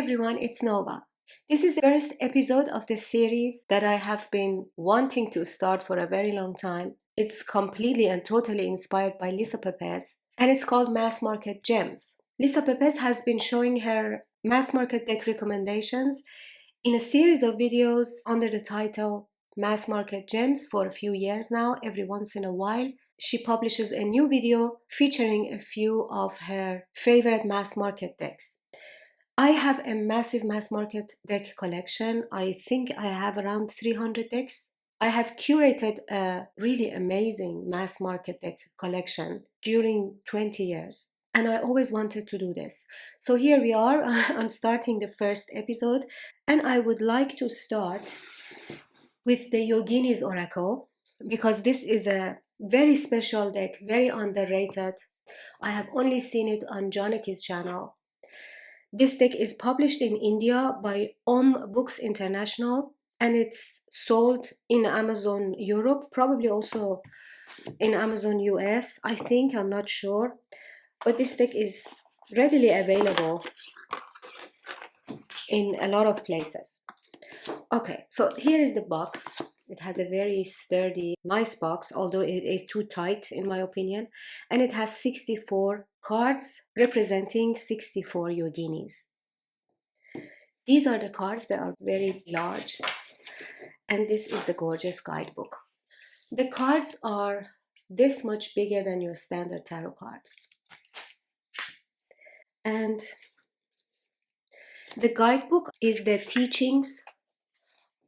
everyone, it's Nova. This is the first episode of the series that I have been wanting to start for a very long time. It's completely and totally inspired by Lisa Pepez, and it's called Mass Market Gems. Lisa Pepez has been showing her mass market deck recommendations in a series of videos under the title Mass Market Gems for a few years now. Every once in a while, she publishes a new video featuring a few of her favorite mass market decks. I have a massive mass market deck collection. I think I have around 300 decks. I have curated a really amazing mass market deck collection during 20 years. And I always wanted to do this. So here we are. I'm starting the first episode. And I would like to start with the Yoginis Oracle, because this is a very special deck, very underrated. I have only seen it on Janaki's channel. This deck is published in India by Books International, and it's sold in Amazon Europe, probably also in Amazon US, I think, I'm not sure. But this deck is readily available in a lot of places. Okay, so here is the box. It has a very sturdy, nice box, although it is too tight in my opinion. And it has 64 cards representing 64 yoginis. These are the cards that are very large. And this is the gorgeous guidebook. The cards are this much bigger than your standard tarot card. And the guidebook is the teachings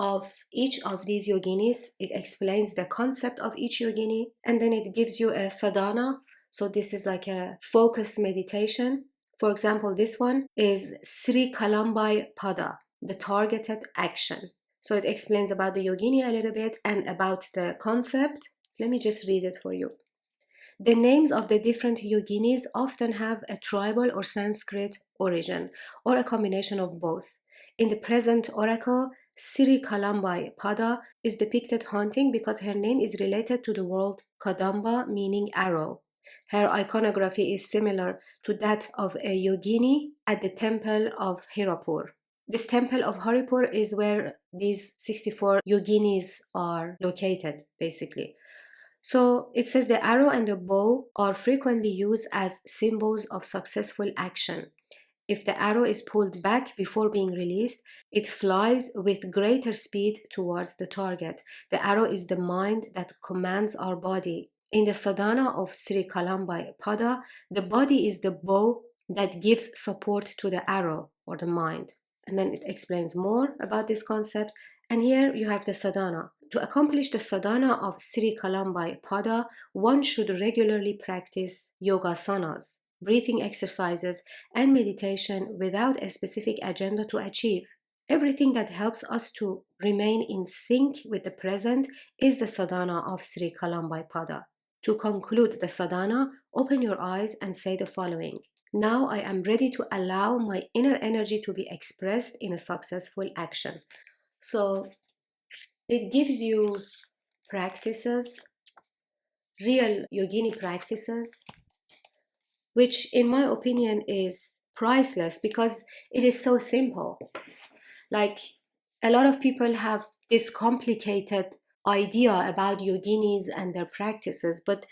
of each of these yoginis. It explains the concept of each yogini, and then it gives you a sadhana. So this is like a focused meditation. For example, this one is Sri Kalambai Pada, the targeted action. So it explains about the yogini a little bit and about the concept. Let me just read it for you. The names of the different yoginis often have a tribal or Sanskrit origin, or a combination of both. In the present oracle, Sri Kalambai Pada is depicted hunting because her name is related to the word Kadamba, meaning arrow. Her iconography is similar to that of a yogini at the temple of Hirapur. This temple of Haripur is where these 64 yoginis are located, basically. So it says the arrow and the bow are frequently used as symbols of successful action. If the arrow is pulled back before being released, it flies with greater speed towards the target. The arrow is the mind that commands our body. In the sadhana of Sri Kalambai Pada, the body is the bow that gives support to the arrow or the mind. And then it explains more about this concept. And here you have the sadhana. To accomplish the sadhana of Sri Kalambai Pada, one should regularly practice yogasanas, breathing exercises, and meditation without a specific agenda to achieve. Everything that helps us to remain in sync with the present is the sadhana of Sri Kalambai Pada. To conclude the sadhana, open your eyes and say the following. Now I am ready to allow my inner energy to be expressed in a successful action. So it gives you practices, real yogini practices, which in my opinion is priceless because it is so simple. Like, a lot of people have this complicated idea about yoginis and their practices, but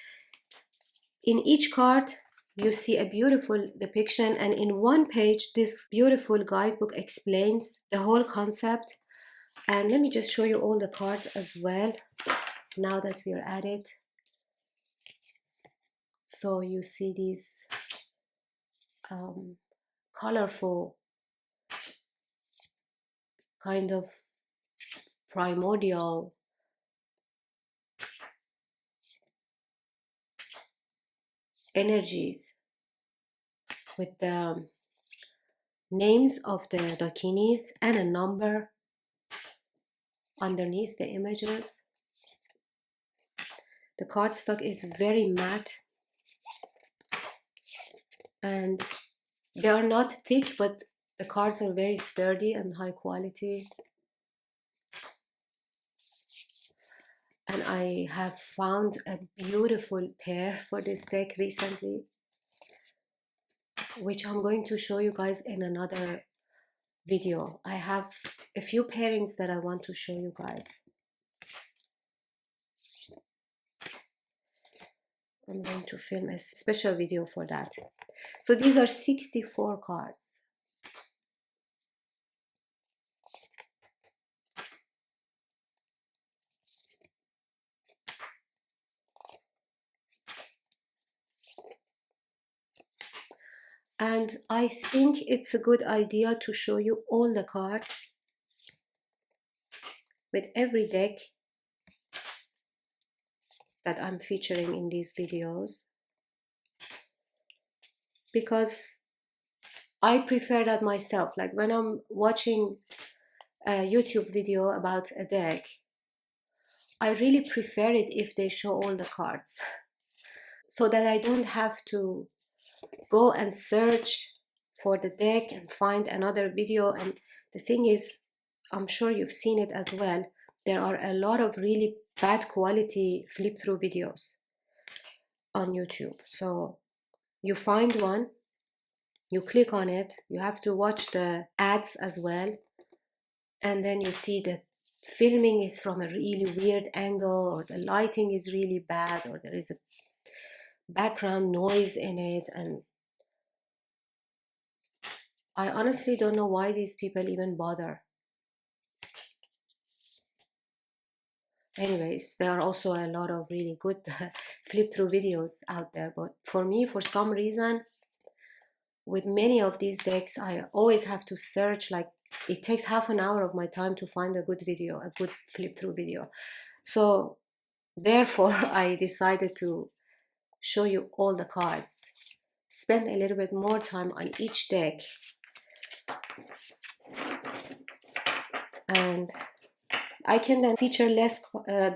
in each card you see a beautiful depiction, and in one page this beautiful guidebook explains the whole concept. And let me just show you all the cards as well now that we are at it. So you see these colorful kind of primordial energies with the names of the dakinis and a number underneath the images. The cardstock is very matte and they are not thick, but the cards are very sturdy and high quality. And I have found a beautiful pair for this deck recently, which I'm going to show you guys in another video. I have a few pairings that I want to show you guys. I'm going to film a special video for that. So these are 64 cards. And I think it's a good idea to show you all the cards with every deck that I'm featuring in these videos, because I prefer that myself. Like when I'm watching a YouTube video about a deck, I really prefer it if they show all the cards so that I don't have to go and search for the deck and find another video. And the thing is, I'm sure you've seen it as well, there are a lot of really bad quality flip through videos on YouTube. So you find one, you click on it, you have to watch the ads as well, and then you see that filming is from a really weird angle, or the lighting is really bad, or there is a background noise in it. And I honestly don't know why these people even bother. Anyways, there are also a lot of really good flip through videos out there, but for me, for some reason, with many of these decks, I always have to search. Like it takes half an hour of my time to find a good video, a good flip through video. So therefore I decided to show you all the cards, spend a little bit more time on each deck, and I can then feature less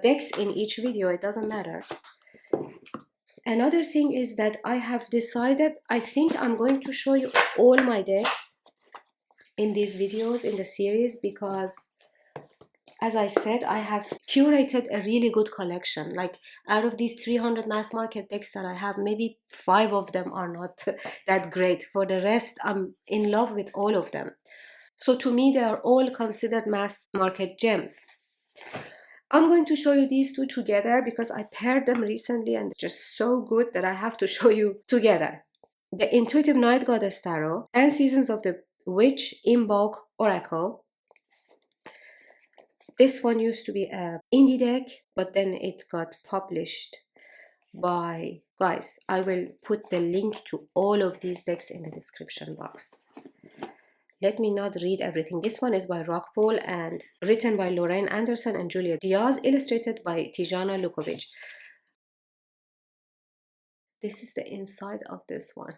decks in each video. It doesn't matter. Another thing is that I have decided, I think I'm going to show you all my decks in these videos in the series, because as I said, I have curated a really good collection. Like out of these 300 mass market decks that I have, maybe 5 of them are not that great. For the rest, I'm in love with all of them. So to me, they are all considered mass market gems. I'm going to show you these two together because I paired them recently and just so good that I have to show you together. The Intuitive Night Goddess Tarot and Seasons of the Witch Imbolc Oracle. This one used to be a indie deck, but then it got published by, guys, I will put the link to all of these decks in the description box. Let me not read everything. This one is by Rockpool and written by Lorraine Anderson and Julia Diaz, illustrated by Tijana Lukovic. This is the inside of this one.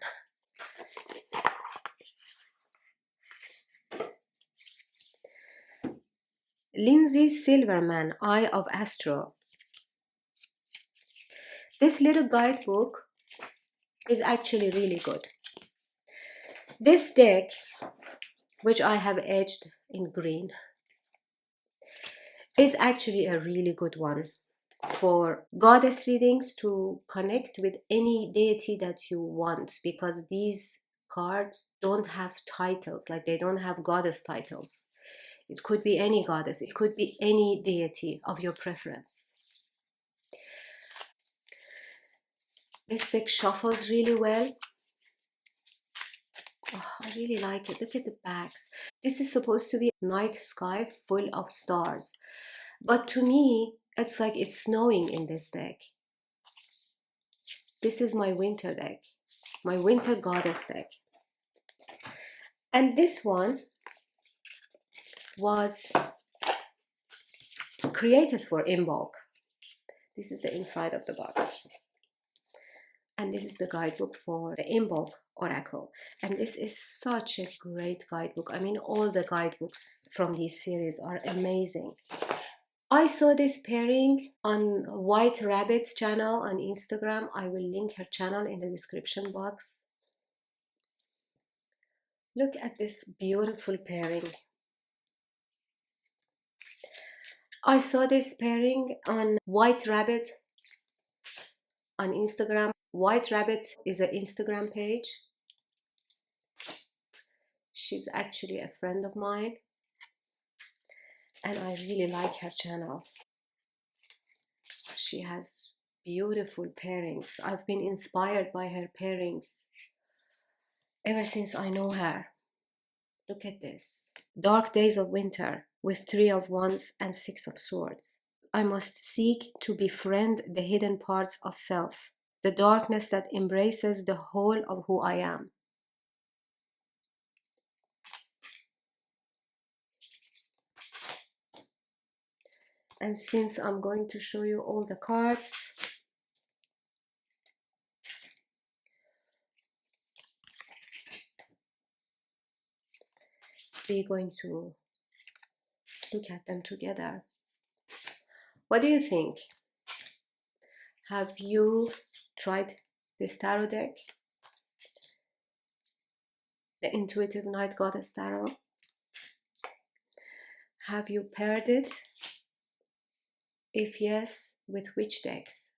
Lindsay Silverman, Eye of Astro. This little guidebook is actually really good. This deck, which I have edged in green, is actually a really good one for goddess readings, to connect with any deity that you want, because these cards don't have titles, like they don't have goddess titles. It could be any goddess, it could be any deity of your preference. This deck shuffles really well. Oh, I really like it. Look at the backs. This is supposed to be a night sky full of stars, but to me it's like it's snowing in this deck. This is my winter deck, my winter goddess deck. And this one was created for Imbolc. This is the inside of the box. And this is the guidebook for the Imbolc Oracle. And this is such a great guidebook. I mean, all the guidebooks from this series are amazing. I saw this pairing on White Rabbit's channel on Instagram. I will link her channel in the description box. Look at this beautiful pairing. I saw this pairing on White Rabbit on Instagram. White Rabbit is an Instagram page. She's actually a friend of mine, and I really like her channel. She has beautiful pairings. I've been inspired by her pairings ever since I know her. Look at this. Dark days of winter with 3 of Wands and 6 of Swords. I must seek to befriend the hidden parts of self, the darkness that embraces the whole of who I am. And since I'm going to show you all the cards, we're going to look at them together. What do you think? Have you tried this tarot deck? The Intuitive Night Goddess Tarot? Have you paired it? If yes, with which decks?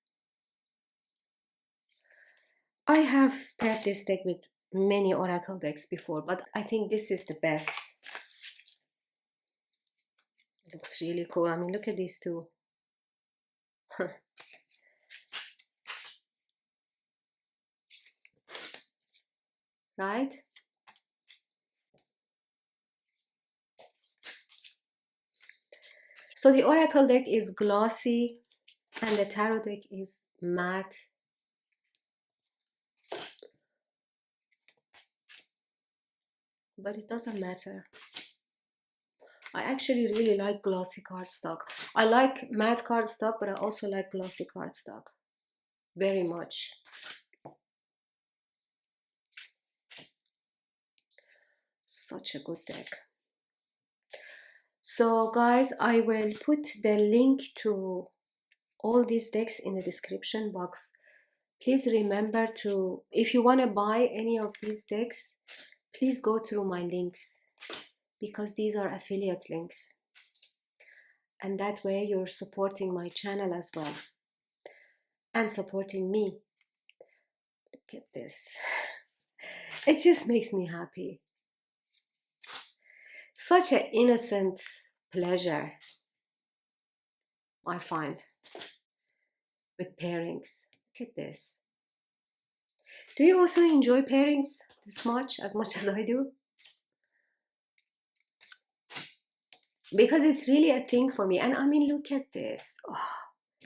I have paired this deck with many oracle decks before, but I think this is the best. It looks really cool. I mean, look at these two. Right? So the oracle deck is glossy and the tarot deck is matte. But it doesn't matter. I actually really like glossy cardstock. I like matte cardstock, but I also like glossy cardstock very much. Such a good deck. So guys, I will put the link to all these decks in the description box. Please remember to, if you want to buy any of these decks, please go through my links, because these are affiliate links. And that way you're supporting my channel as well, and supporting me. Look at this. It just makes me happy. Such an innocent pleasure I find with pairings. Look at this. Do you also enjoy pairings as much as I do? Because it's really a thing for me. And I mean, look at this. Oh,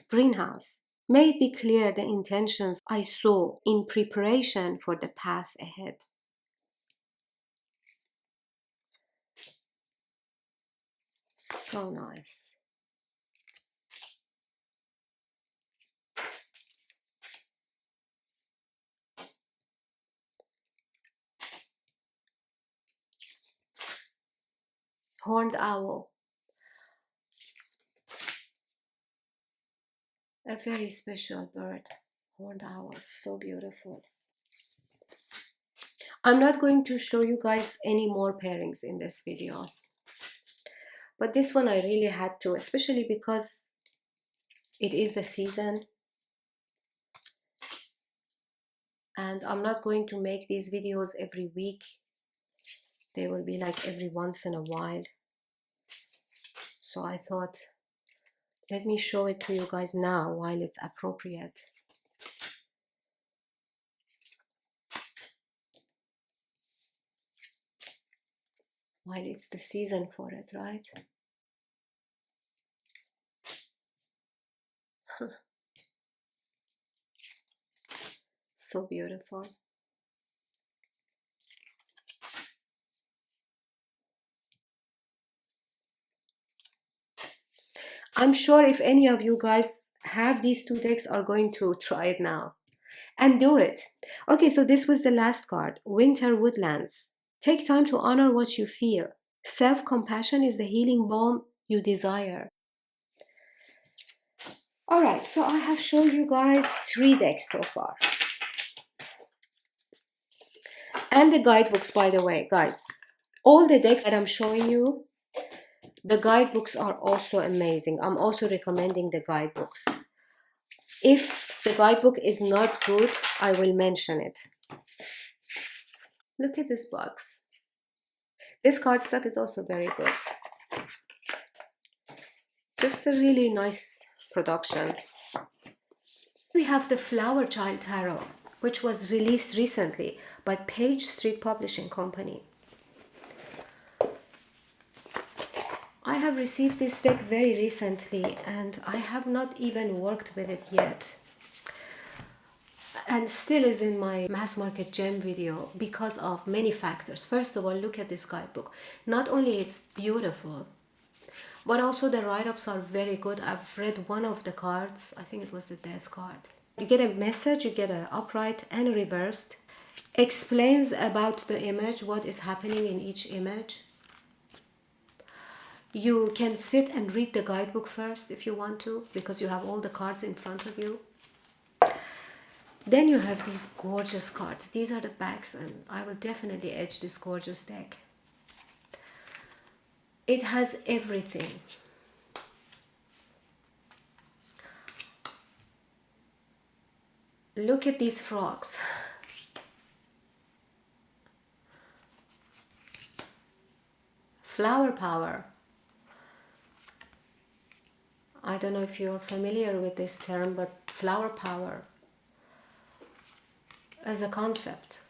greenhouse. May it be clear the intentions I saw in preparation for the path ahead. So nice. Horned owl. A very special bird. Horned owl, so beautiful. I'm not going to show you guys any more pairings in this video, but this one I really had to, especially because it is the season, and I'm not going to make these videos every week. They will be like every once in a while. So I thought, let me show it to you guys now while it's appropriate. While it's the season for it, right? So beautiful. I'm sure if any of you guys have these two decks are going to try it now and do it. Okay, so this was the last card, Winter Woodlands. Take time to honor what you feel. Self-compassion is the healing balm you desire. All right, so I have shown you guys 3 decks so far. And the guidebooks, by the way, guys. All the decks that I'm showing you, the guidebooks are also amazing. I'm also recommending the guidebooks. If the guidebook is not good, I will mention it. Look at this box. This cardstock is also very good. Just a really nice production. We have the Flower Child Tarot, which was released recently by Page Street Publishing Company. I have received this deck very recently and I have not even worked with it yet. And still is in my mass market gem video because of many factors. First of all, look at this guidebook. Not only it's beautiful, but also the write-ups are very good. I've read one of the cards. I think it was the death card. You get a message, you get an upright and reversed. Explains about the image, what is happening in each image. You can sit and read the guidebook first if you want to, because you have all the cards in front of you. Then you have these gorgeous cards. These are the backs, and I will definitely edge this gorgeous deck. It has everything. Look at these frogs. Flower power. I don't know if you're familiar with this term, but flower power as a concept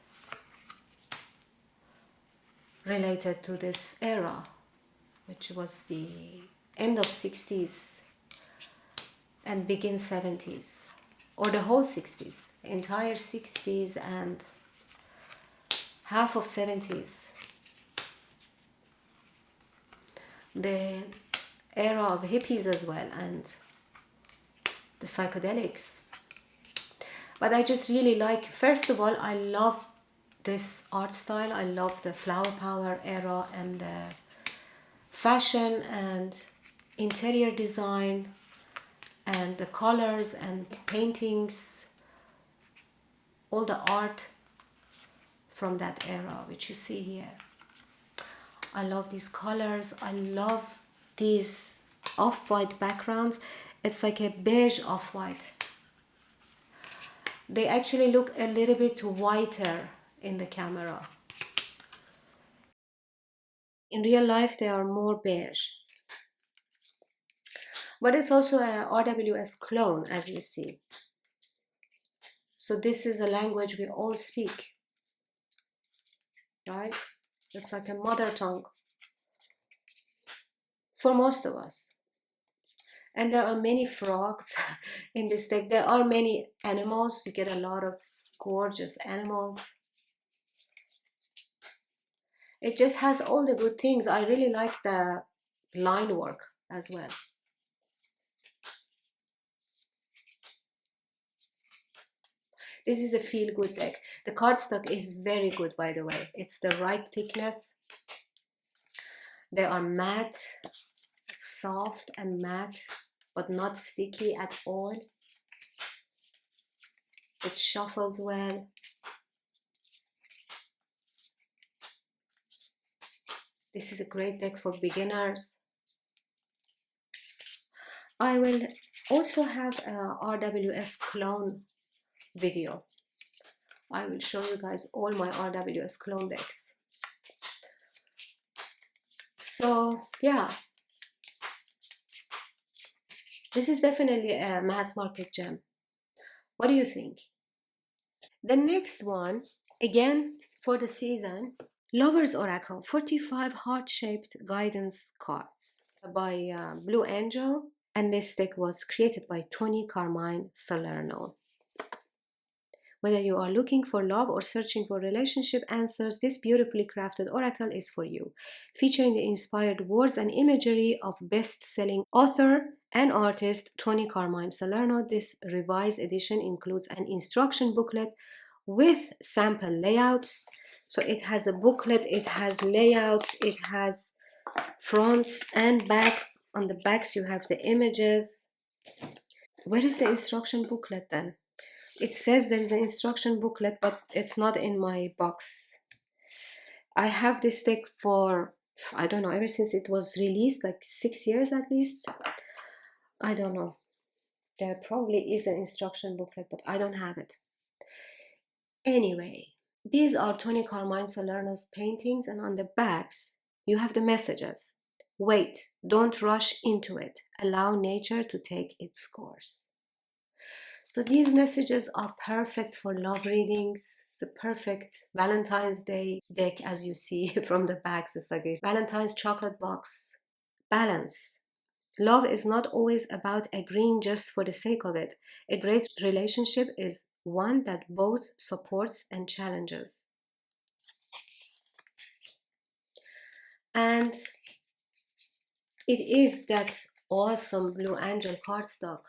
related to this era, which was the end of 60s and begin 70s, or the whole 60s, entire 60s and half of 70s. The era of hippies as well, and the psychedelics. But I just really like, first of all, I love this art style. I love the flower power era and the fashion and interior design and the colors and paintings, all the art from that era, which you see here. I love these colors. I love these off-white backgrounds. It's like a beige off-white. They actually look a little bit whiter in the camera. In real life, they are more beige. But it's also a RWS clone, as you see. So this is a language we all speak, right? It's like a mother tongue for most of us. And there are many frogs in this deck. There are many animals. You get a lot of gorgeous animals. It just has all the good things. I really like the line work as well. This is a feel-good deck. The cardstock is very good, by the way. It's the right thickness. They are matte, soft and matte, but not sticky at all. It shuffles well. This is a great deck for beginners. I will also have a RWS clone video. I will show you guys all my RWS clone decks. So yeah, this is definitely a mass market gem. What do you think? The next one, again for the season, Lover's Oracle, 45 heart-shaped guidance cards by Blue Angel, and this deck was created by Tony Carmine Salerno. Whether you are looking for love or searching for relationship answers, this beautifully crafted oracle is for you. Featuring the inspired words and imagery of best-selling author and artist Tony Carmine Salerno, this revised edition includes an instruction booklet with sample layouts. So it has a booklet, it has layouts, it has fronts and backs. On the backs you have the images. Where is the instruction booklet then? It says there is an instruction booklet, but it's not in my box. I have this deck for, I don't know, ever since it was released, like 6 years at least. I don't know. There probably is an instruction booklet, but I don't have it. Anyway, these are Tony Carmine Salerno's paintings, and on the backs You have the messages. Wait, don't rush into it. Allow nature to take its course. So these messages are perfect for love readings. It's a perfect Valentine's Day deck, as you see from the backs. It's like a Valentine's chocolate box. Balance. Love is not always about agreeing just for the sake of it. A great relationship is one that both supports and challenges. And it is that awesome Blue Angel cardstock.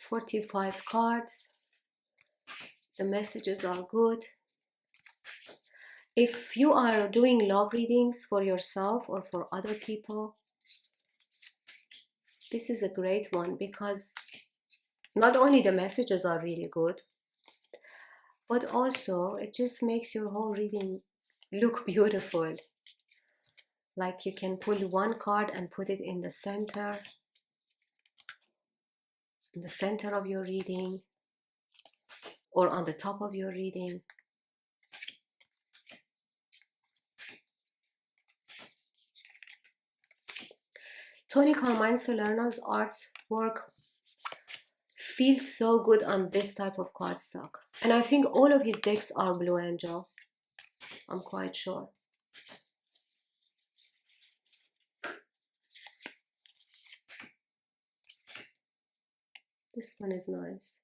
45 cards. The messages are good. If you are doing love readings for yourself or for other people, this is a great one because not only the messages are really good, but also it just makes your whole reading look beautiful. Like you can pull one card and put it in the center of your reading, or on the top of your reading. Tony Carmine Salerno's artwork feels so good on this type of cardstock. And I think all of his decks are Blue Angel. I'm quite sure. This one is nice.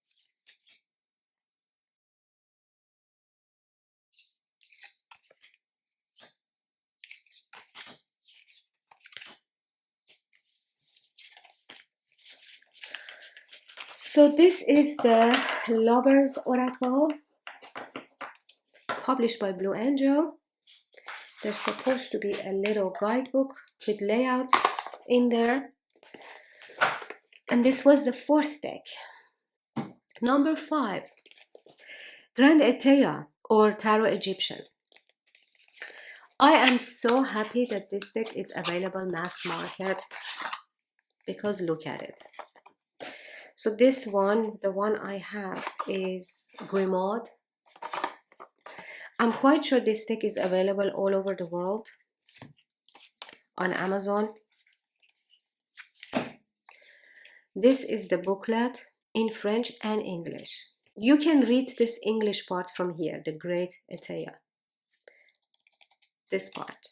So this is the Lover's Oracle, published by Blue Angel. There's supposed to be a little guidebook with layouts in there. And this was the fourth deck. Number 5, Grand Etteilla, or Tarot Egyptian. I am so happy that this deck is available mass market, because look at it. So this one, the one I have, is Grimaud. I'm quite sure this deck is available all over the world on Amazon. This is the booklet in French and English. You can read this English part from here, the Great Etteilla. This part.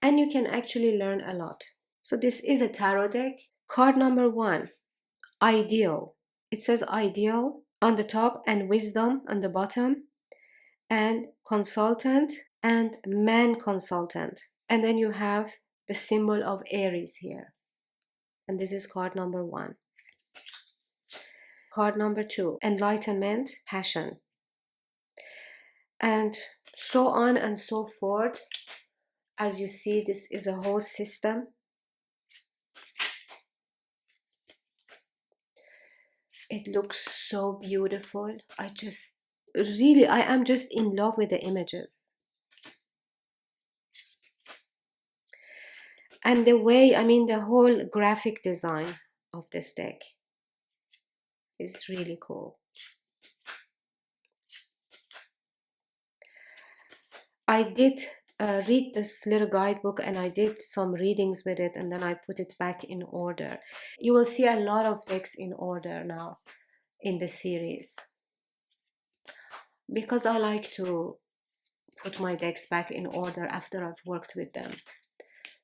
And you can actually learn a lot. So this is a tarot deck. Card number 1, Ideal. It says Ideal on the top and Wisdom on the bottom, and Consultant and Man Consultant. And then you have the symbol of Aries here. And this is card number 1. Card number 2, Enlightenment, Passion. And so on and so forth. As you see, this is a whole system. It looks so beautiful. I am just in love with the images. And the way, the whole graphic design of this deck is really cool. I did read this little guidebook and I did some readings with it, and then I put it back in order. You will see a lot of decks in order now in the series, because I like to put my decks back in order after I've worked with them.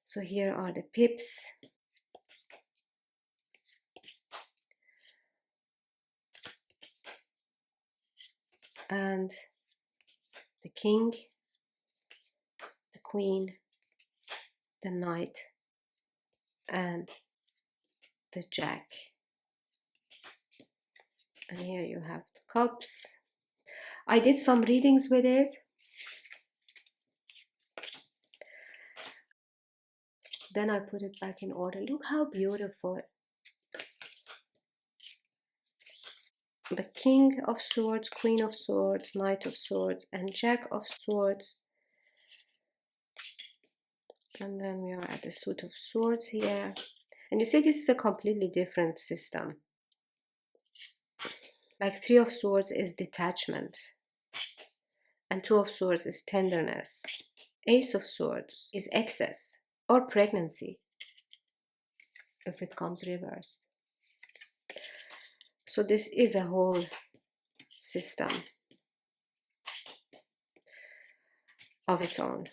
So here are the pips. And the king, the queen, the knight, and the jack. And here you have the cups. I did some readings with it. Then I put it back in order. Look how beautiful. The King of Swords, Queen of Swords, Knight of Swords, and Jack of Swords. And then we are at the Suit of Swords here. And you see, this is a completely different system. Like Three of Swords is detachment, and Two of Swords is tenderness. Ace of Swords is excess or pregnancy, if it comes reversed. So this is a whole system of its own.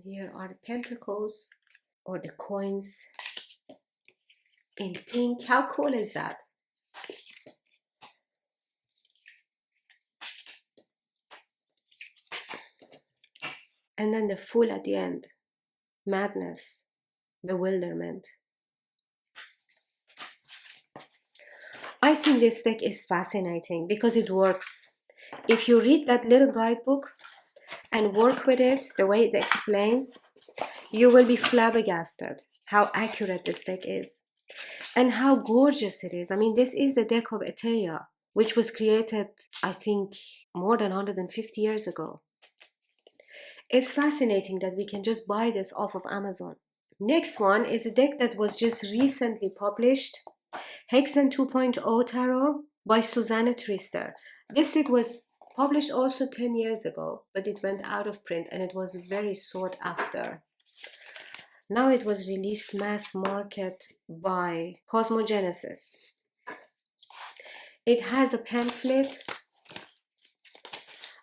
Here are the pentacles, or the coins in pink. How cool is that? And then the Fool at the end. Madness, bewilderment. I think this deck is fascinating because it works. If you read that little guidebook and work with it the way it explains, you will be flabbergasted how accurate this deck is and how gorgeous it is. I mean, this is the deck of Etteilla, which was created, I think, more than 150 years ago. It's fascinating that we can just buy this off of Amazon. Next one is a deck that was just recently published, Hexen 2.0 Tarot by Susanne Trister. This deck was published also 10 years ago, but it went out of print and it was very sought after. Now it was released mass market by Cosmogenesis. It has a pamphlet,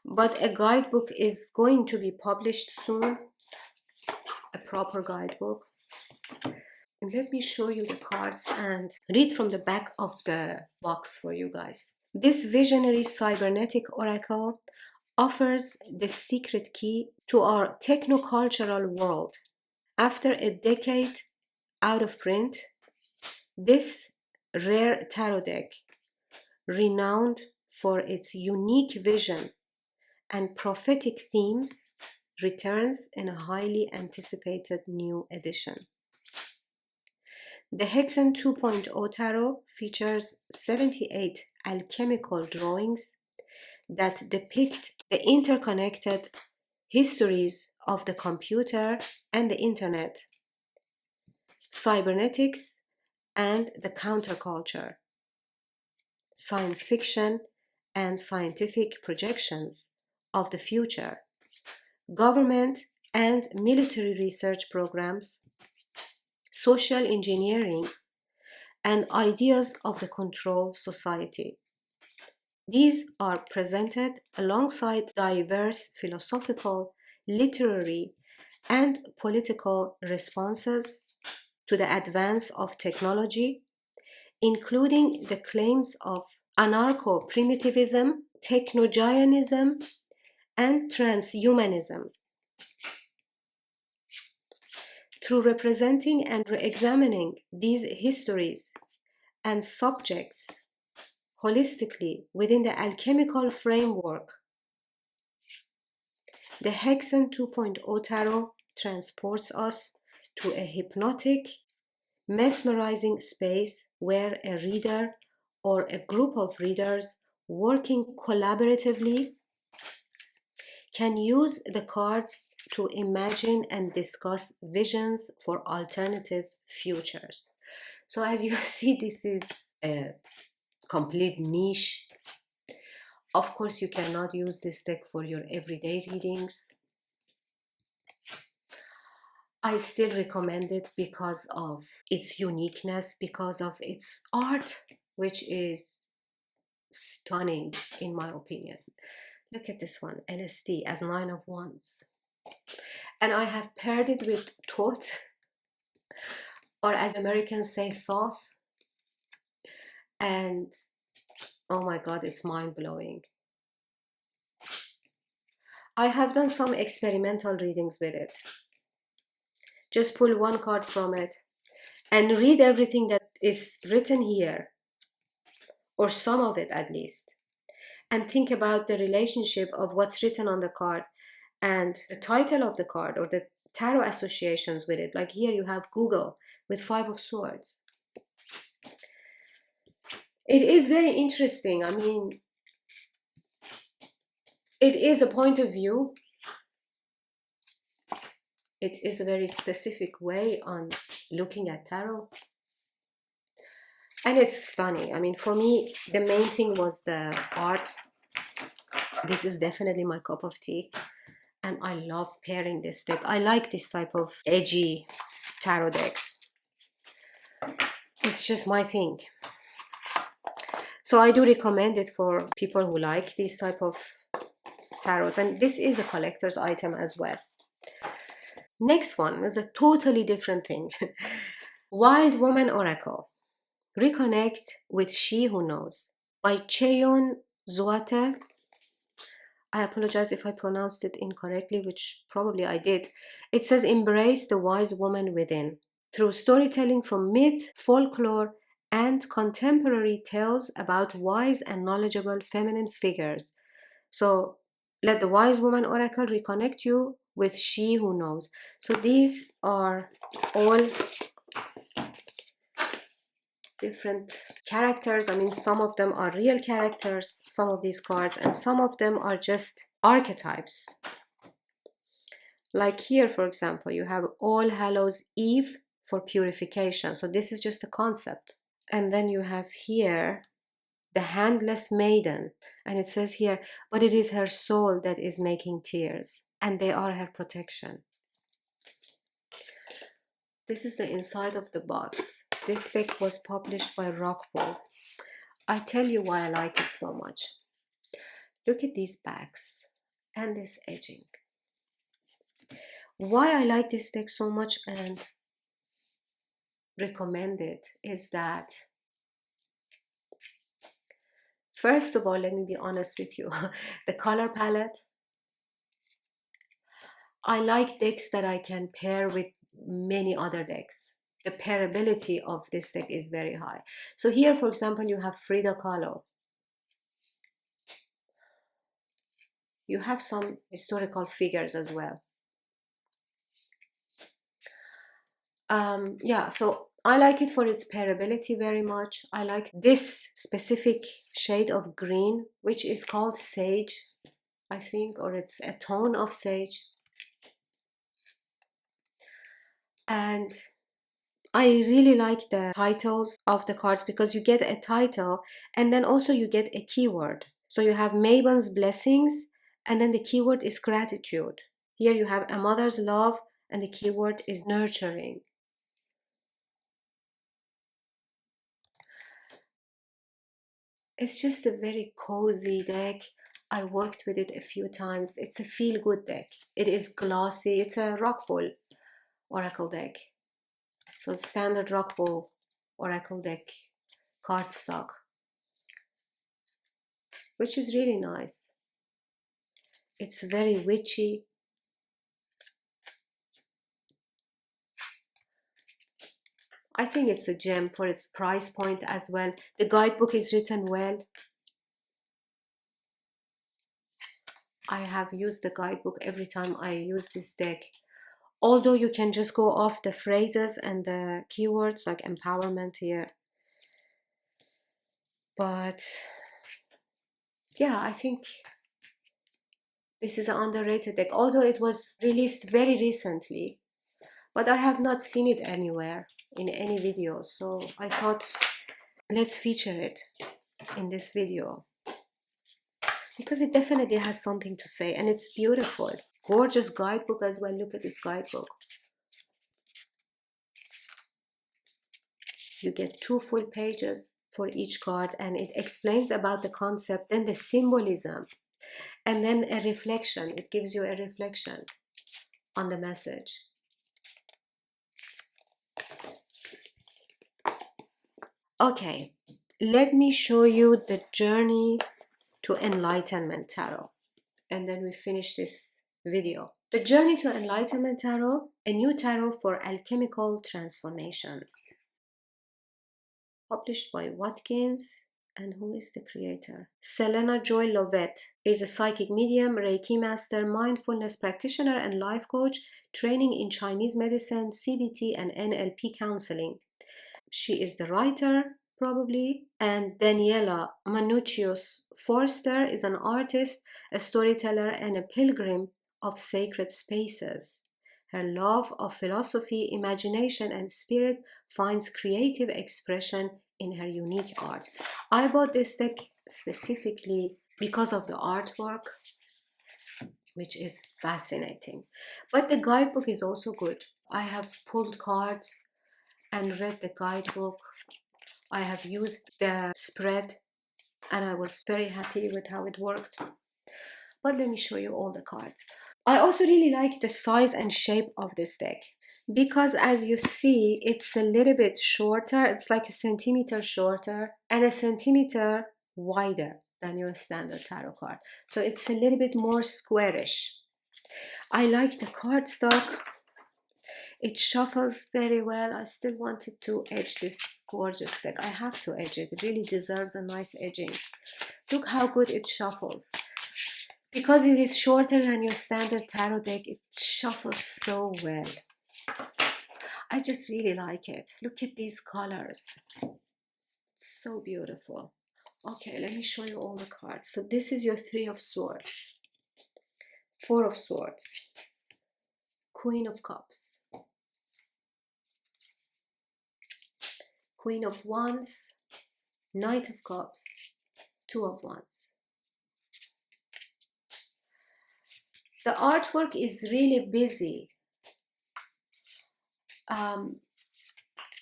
but a guidebook is going to be published soon, a proper guidebook. And let me show you the cards and read from the back of the box for you guys. This visionary cybernetic oracle offers the secret key to our technocultural world. After a decade out of print, this rare tarot deck, renowned for its unique vision and prophetic themes, returns in a highly anticipated new edition. The Hexen 2.0 Tarot features 78 alchemical drawings that depict the interconnected histories of the computer and the internet, cybernetics and the counterculture, science fiction and scientific projections of the future, government and military research programs, social engineering, and ideas of the control society. These are presented alongside diverse philosophical, literary, and political responses to the advance of technology, including the claims of anarcho-primitivism, technogianism, and transhumanism. Through representing and re-examining these histories and subjects holistically within the alchemical framework, the Hexen 2.0 Tarot transports us to a hypnotic, mesmerizing space where a reader or a group of readers working collaboratively can use the cards to imagine and discuss visions for alternative futures. So as you see, this is a complete niche. Of course, you cannot use this deck for your everyday readings. I still recommend it because of its uniqueness, because of its art, which is stunning in my opinion. Look at this one, LSD as 9 of Wands. And I have paired it with Thoth, or as Americans say, Thoth. And oh my God, it's mind-blowing. I have done some experimental readings with it. Just pull one card from it and read everything that is written here, or some of it at least, and think about the relationship of what's written on the card and the title of the card or the tarot associations with it. Like here you have Google with 5 of Swords. It is very interesting. I mean, it is a point of view. It is a very specific way on looking at tarot. And it's stunning. I mean, for me, the main thing was the art. This is definitely my cup of tea. And I love pairing this deck. I like this type of edgy tarot decks. It's just my thing. So I do recommend it for people who like these type of tarots. And this is a collector's item as well. Next one is a totally different thing. Wild Woman Oracle. Reconnect with She Who Knows by Cheon Zuater. I apologize if I pronounced it incorrectly, which probably I did. It says, embrace the wise woman within. Through storytelling from myth, folklore, and contemporary tales about wise and knowledgeable feminine figures. So let the wise woman oracle reconnect you with She Who Knows. So these are all different characters. I mean, some of them are real characters, some of these cards, and some of them are just archetypes. Like here, for example, you have All Hallows Eve for purification. So this is just a concept. And then you have here the Handless Maiden. And it says here, but it is her soul that is making tears, and they are her protection. This is the inside of the box. This deck was published by Rockpool. I tell you why I like it so much. Look at these backs and this edging. Why I like this deck so much and recommend it is that, first of all, let me be honest with you, the color palette. I like decks that I can pair with many other decks. The pairability of this deck is very high. So here, for example, you have Frida Kahlo. You have some historical figures as well. Yeah, so I like it for its pairability very much. I like this specific shade of green, which is called sage, I think, or it's a tone of sage. And I really like the titles of the cards because you get a title and then also you get a keyword. So you have Mabon's Blessings and then the keyword is gratitude. Here you have A Mother's Love and the keyword is nurturing. It's just a very cozy deck. I worked with it a few times. It's a feel-good deck. It is glossy. It's a Rockpool Oracle deck. So it's standard Rockpool Oracle deck cardstock, which is really nice. It's very witchy. I think it's a gem for its price point as well. The guidebook is written well. I have used the guidebook every time I use this deck. Although you can just go off the phrases and the keywords like empowerment here. But yeah, I think this is an underrated deck. Although it was released very recently, but I have not seen it anywhere in any video. So I thought, let's feature it in this video. Because it definitely has something to say and it's beautiful. Gorgeous guidebook as well. Look at this guidebook. You get 2 full pages for each card and it explains about the concept, then the symbolism, and then a reflection. It gives you a reflection on the message. Okay, let me show you the Journey to Enlightenment Tarot, and then we finish this video. The Journey to Enlightenment Tarot, a new tarot for alchemical transformation. Published by Watkins, and who is the creator? Selena Joy Lovett is a psychic medium, Reiki master, mindfulness practitioner, and life coach, training in Chinese medicine, CBT, and NLP counseling. She is the writer, probably. And Daniela Manuccius Forster is an artist, a storyteller, and a pilgrim of sacred spaces. Her love of philosophy, imagination, and spirit finds creative expression in her unique art. I bought this deck specifically because of the artwork, which is fascinating. But the guidebook is also good. I have pulled cards and read the guidebook. I have used the spread and I was very happy with how it worked. But let me show you all the cards. I also really like the size and shape of this deck because as you see, it's a little bit shorter. It's like a centimeter shorter and a centimeter wider than your standard tarot card. So it's a little bit more squarish. I like the cardstock. It shuffles very well. I still wanted to edge this gorgeous deck. I have to edge it. It really deserves a nice edging. Look how good it shuffles. Because it is shorter than your standard tarot deck, it shuffles so well. I just really like it. Look at these colors. It's so beautiful. Okay, let me show you all the cards. So this is your Three of Swords, Four of Swords, Queen of Cups, Queen of Wands, Knight of Cups, Two of Wands. The artwork is really busy.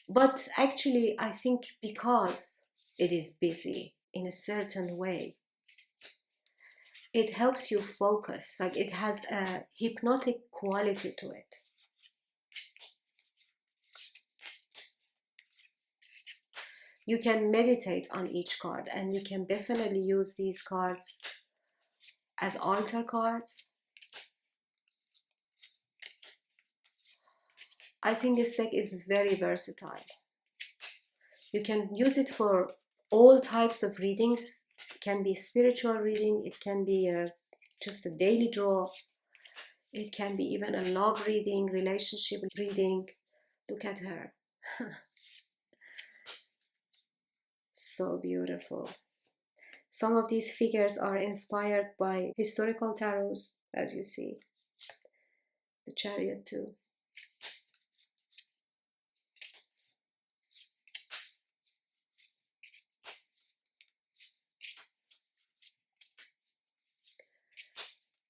But actually, I think because it is busy in a certain way, it helps you focus. Like it has a hypnotic quality to it. You can meditate on each card, and you can definitely use these cards as altar cards. I think this deck is very versatile. You can use it for all types of readings. It can be spiritual reading, it can be just a daily draw, it can be even a love reading, relationship reading. Look at her. So beautiful. Some of these figures are inspired by historical tarots, as you see. The Chariot too.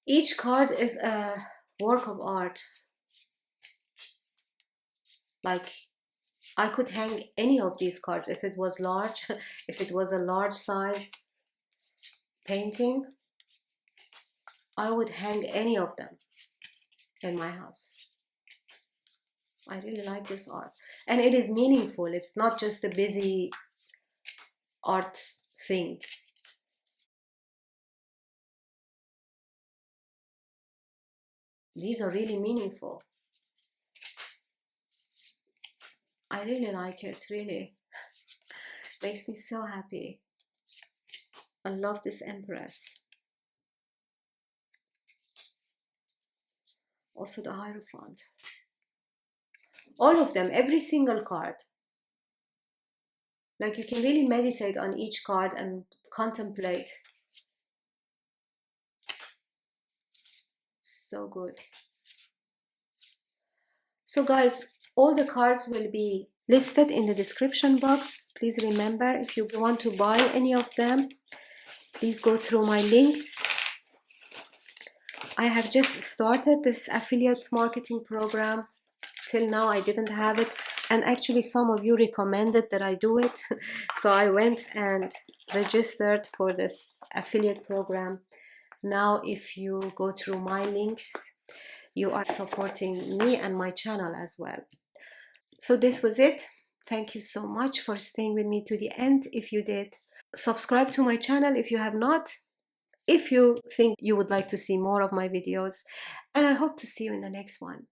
Each card is a work of art. Like, I could hang any of these cards if it was large, if it was a large size painting, I would hang any of them in my house. I really like this art. And it is meaningful. It's not just a busy art thing. These are really meaningful. I really like it, really. Makes me so happy. I love this Empress. Also the Hierophant. All of them, every single card. Like you can really meditate on each card and contemplate. It's so good. So guys, all the cards will be listed in the description box. Please remember, if you want to buy any of them, please go through my links. I have just started this affiliate marketing program. Till now I didn't have it, and actually some of you recommended that I do it. So I went and registered for this affiliate program. Now if you go through my links, you are supporting me and my channel as well. So this was it. Thank you so much for staying with me to the end. If you did, subscribe to my channel if you have not, if you think you would like to see more of my videos, and I hope to see you in the next one.